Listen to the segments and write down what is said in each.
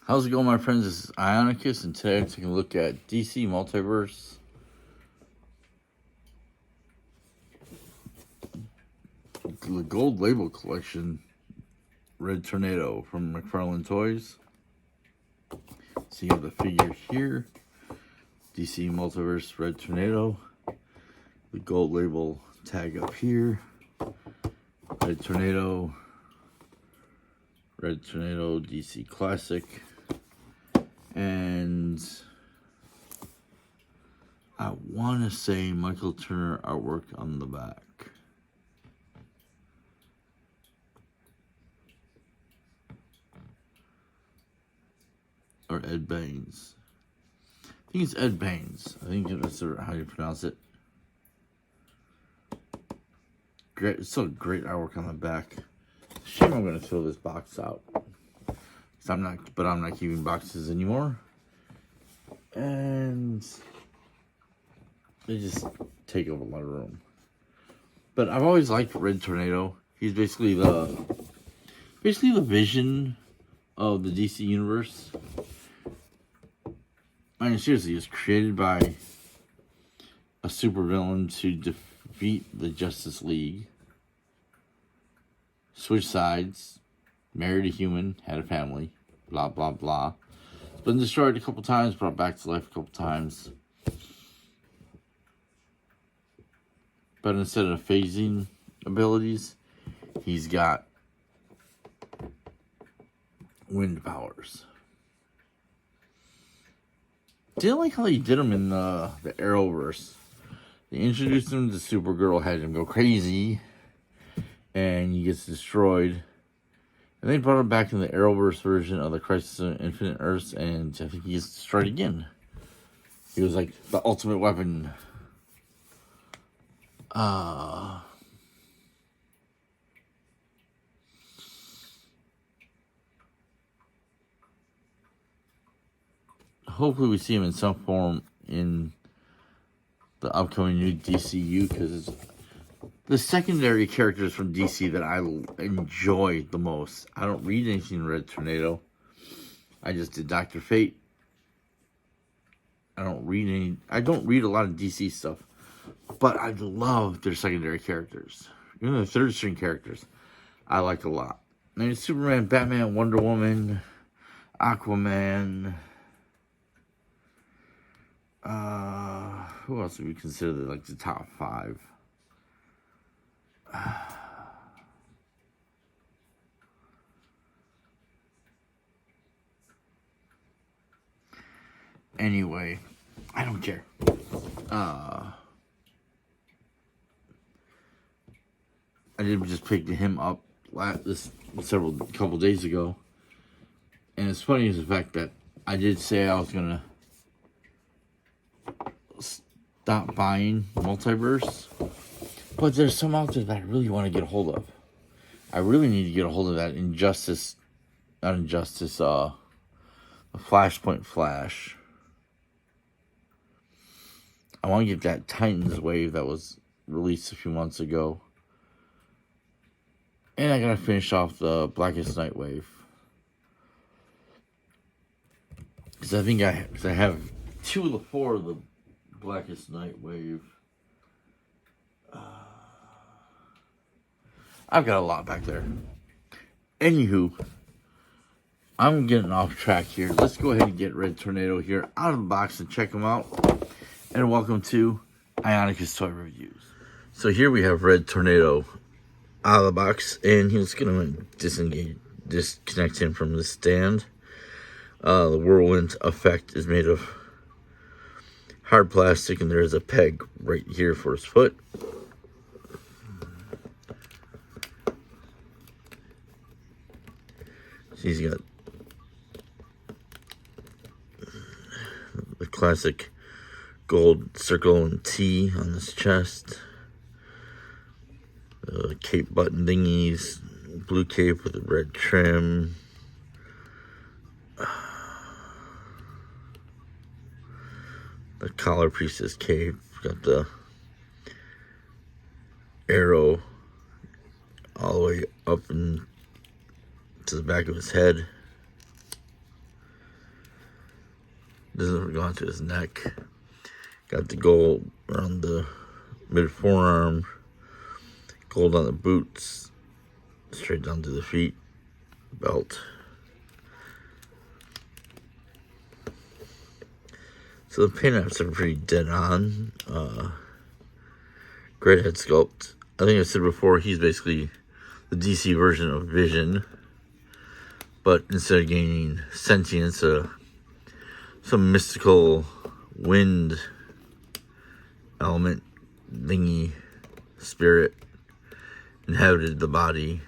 How's it going, my friends? This is Ionacus, and today I'm taking a look at DC Multiverse. The Gold Label Collection, Red Tornado from McFarlane Toys. So you have the figure here, DC Multiverse Red Tornado. The Gold Label tag up here, Red Tornado DC Classic. And I want to say Michael Turner artwork on the back. Or Ed Baines. I think it's Ed Baines. I think that's how you pronounce it. Great, it's still great artwork on the back. Shame I'm gonna throw this box out. I'm not keeping boxes anymore. And they just take up a lot of room. But I've always liked Red Tornado. He's basically the vision of the DC universe. I mean, seriously, he was created by a supervillain to defeat the Justice League. Switch sides, married a human, had a family, blah, blah, blah. It's been destroyed a couple times, brought back to life a couple times. But instead of phasing abilities, he's got wind powers. Didn't like how they did him in the Arrowverse. They introduced him to Supergirl, had him go crazy, and he gets destroyed. And they brought him back in the Arrowverse version of the Crisis on Infinite Earths, and I think he gets destroyed again. He was like the ultimate weapon. Hopefully we see him in some form in the upcoming new DCU, because it's the secondary characters from DC that I enjoy the most. I don't read anything in Red Tornado. I just did Dr. Fate. I don't read a lot of DC stuff. But I love their secondary characters. Even the third string characters, I like a lot. I mean, Superman, Batman, Wonder Woman, Aquaman. Who else would we consider like the top 5? Anyway, I don't care. I did just pick him up couple days ago, and it's funny is the fact that I did say I was gonna stop buying Multiverse, but there's some out there that I really want to get a hold of. I really need to get a hold of that the Flashpoint Flash. I want to get that Titans wave that was released a few months ago. And I gotta finish off the Blackest Night wave. Because I think I have 2 of the 4 of the Blackest Night wave. I've got a lot back there. Anywho, I'm getting off track here. Let's go ahead and get Red Tornado here out of the box and check him out. And welcome to Ionacus Toy Reviews. So here we have Red Tornado out of the box, and he's going to disconnect him from the stand. The whirlwind effect is made of hard plastic, and there's a peg right here for his foot. He's got the classic gold circle and T on his chest. Cape button thingies, blue cape with a red trim. The collar priestess cape, got the arrow all the way up and to the back of his head. doesn't go onto his neck. Got the gold around the mid forearm, gold on the boots, straight down to the feet, belt. So the paint apps are pretty dead on. Great head sculpt. I think I said before, he's basically the DC version of Vision, but instead of gaining sentience, some mystical wind element, thingy, spirit inhabited the body.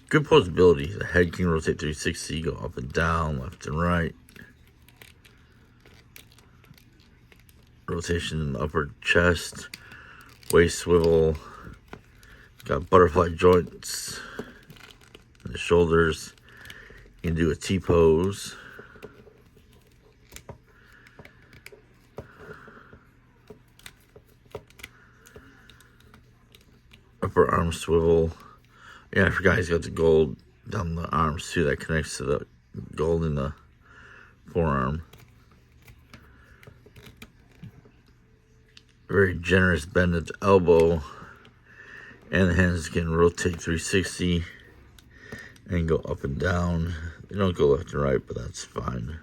Good posability. The head can rotate 360, go up and down, left and right. Rotation in the upper chest, waist swivel. Got butterfly joints in the shoulders. You can do a T-pose. Upper arm swivel. Yeah, I forgot he's got the gold down the arms too. That connects to the gold in the forearm. Very generous bend at the elbow. And the hands can rotate 360 and go up and down. They don't go left and right, but that's fine.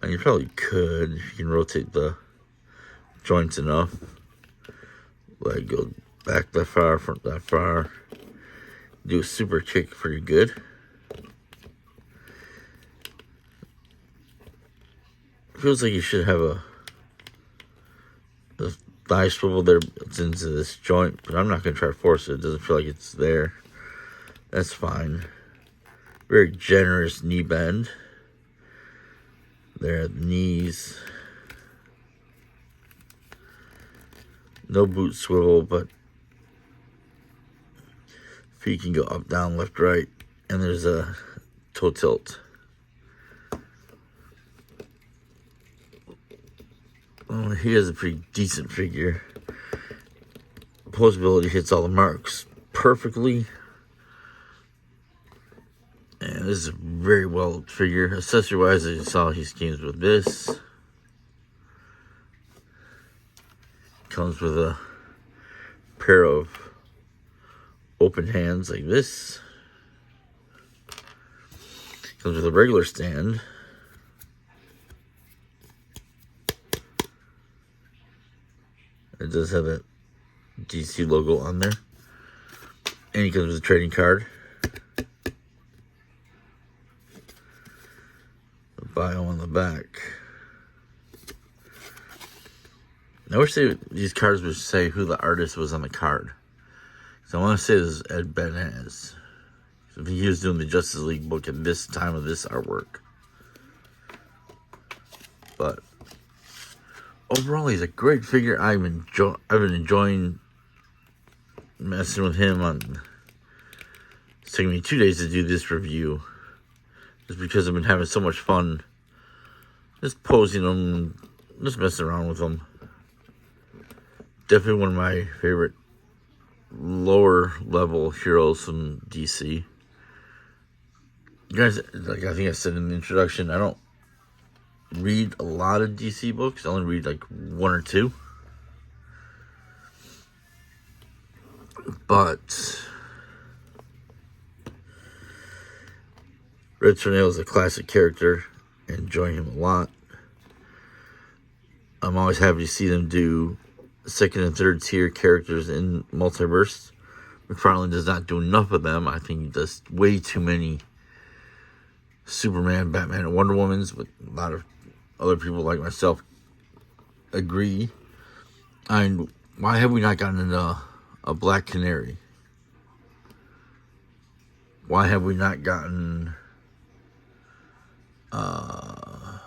And you probably could, if you can rotate the joints enough. Leg go back that far, front that far. Do a super kick pretty good. Feels like you should have the thigh swivel there built into this joint, but I'm not going to try to force it. It doesn't feel like it's there. That's fine. Very generous knee bend. There at the knees. No boot swivel, but feet can go up, down, left, right. And there's a toe tilt. Well, he has a pretty decent figure. Posability hits all the marks perfectly. And this is a very well figure. Accessory wise, as you saw, he comes with this. Comes with a pair of open hands like this. Comes with a regular stand. It does have that DC logo on there. And he comes with a trading card. The bio on the back. I wish these cards would say who the artist was on the card. So I want to say this is Ed Benez. So he was doing the Justice League book at this time of this artwork. But overall, he's a great figure. I've been enjoying messing with him. It's taking me 2 days to do this review. Just because I've been having so much fun just posing them, just messing around with them. Definitely one of my favorite lower level heroes from DC. You guys, like I think I said in the introduction, I don't read a lot of DC books. I only read like one or two. But Red Tornado is a classic character. I enjoy him a lot. I'm always happy to see them do second and third tier characters in multiverse. McFarlane does not do enough of them. I think he does way too many Superman, Batman, and Wonder Womans, but a lot of other people like myself agree. And why have we not gotten a Black Canary? Why have we not gotten I'm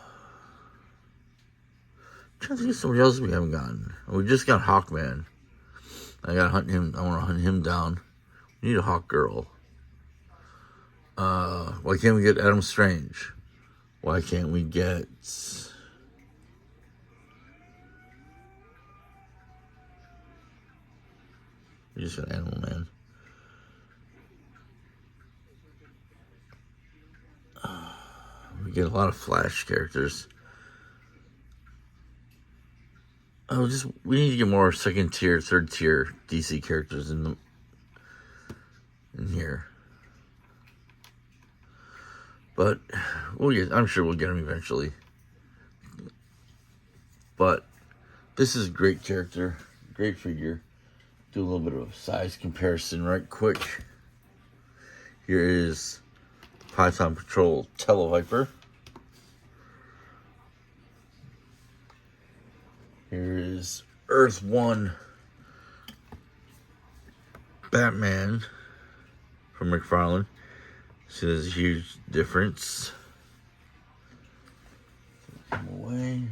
trying to think of somebody else we haven't gotten. We just got Hawkman. I gotta hunt him. I want to hunt him down. We need a Hawk Girl. Why can't we get Adam Strange? Why can't we get we just got Animal Man. We get a lot of Flash characters. We need to get more second tier, third tier DC characters in here. But I'm sure we'll get them eventually. But this is a great character, great figure. Do a little bit of a size comparison right quick. Here is Python Patrol Televiper. Here is Earth 1 Batman from McFarlane. See, there's a huge difference. Take him away.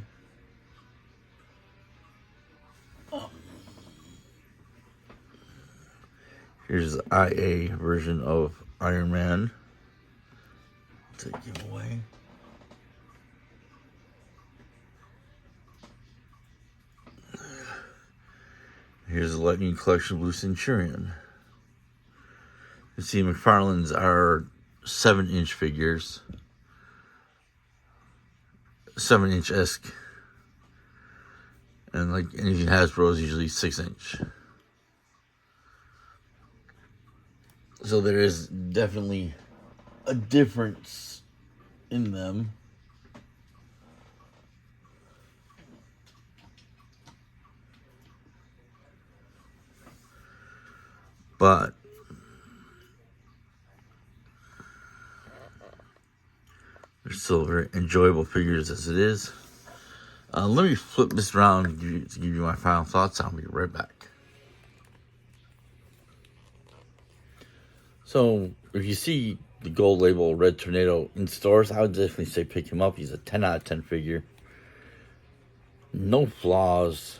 Here's the IA version of Iron Man. Take him away. Here's the Lightning Collection Blue Centurion. You see, McFarlane's are 7-inch figures. 7-inch-esque. And like anything Hasbro is usually 6-inch. So there is definitely a difference in them. But they're still very enjoyable figures as it is. Let me flip this around to give you my final thoughts. I'll be right back. So, if you see the gold label Red Tornado in stores, I would definitely say pick him up. He's a 10 out of 10 figure. No flaws.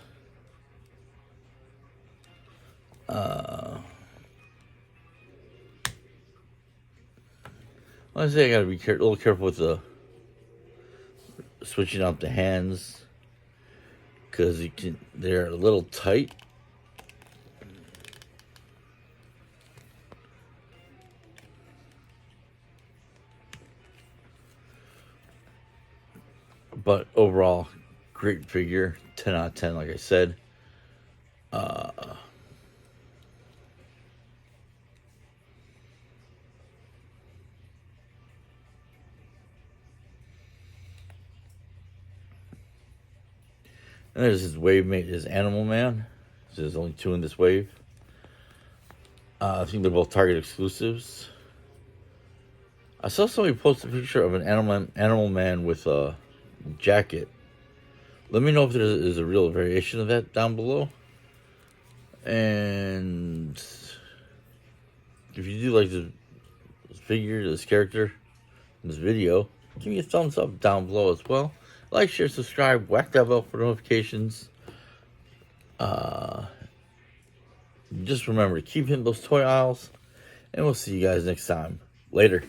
I say I gotta be a little careful with the switching out the hands, because they're a little tight. But overall, great figure, 10 out of 10, like I said. And there's his wave mate, his Animal Man. So there's only 2 in this wave. I think they're both Target exclusives. I saw somebody post a picture of an Animal Man with a jacket. Let me know if there is a real variation of that down below. And if you do like this figure, this character, this video, give me a thumbs up down below as well. Like, share, subscribe, whack that bell for notifications. Just remember to keep hitting those toy aisles. And we'll see you guys next time. Later.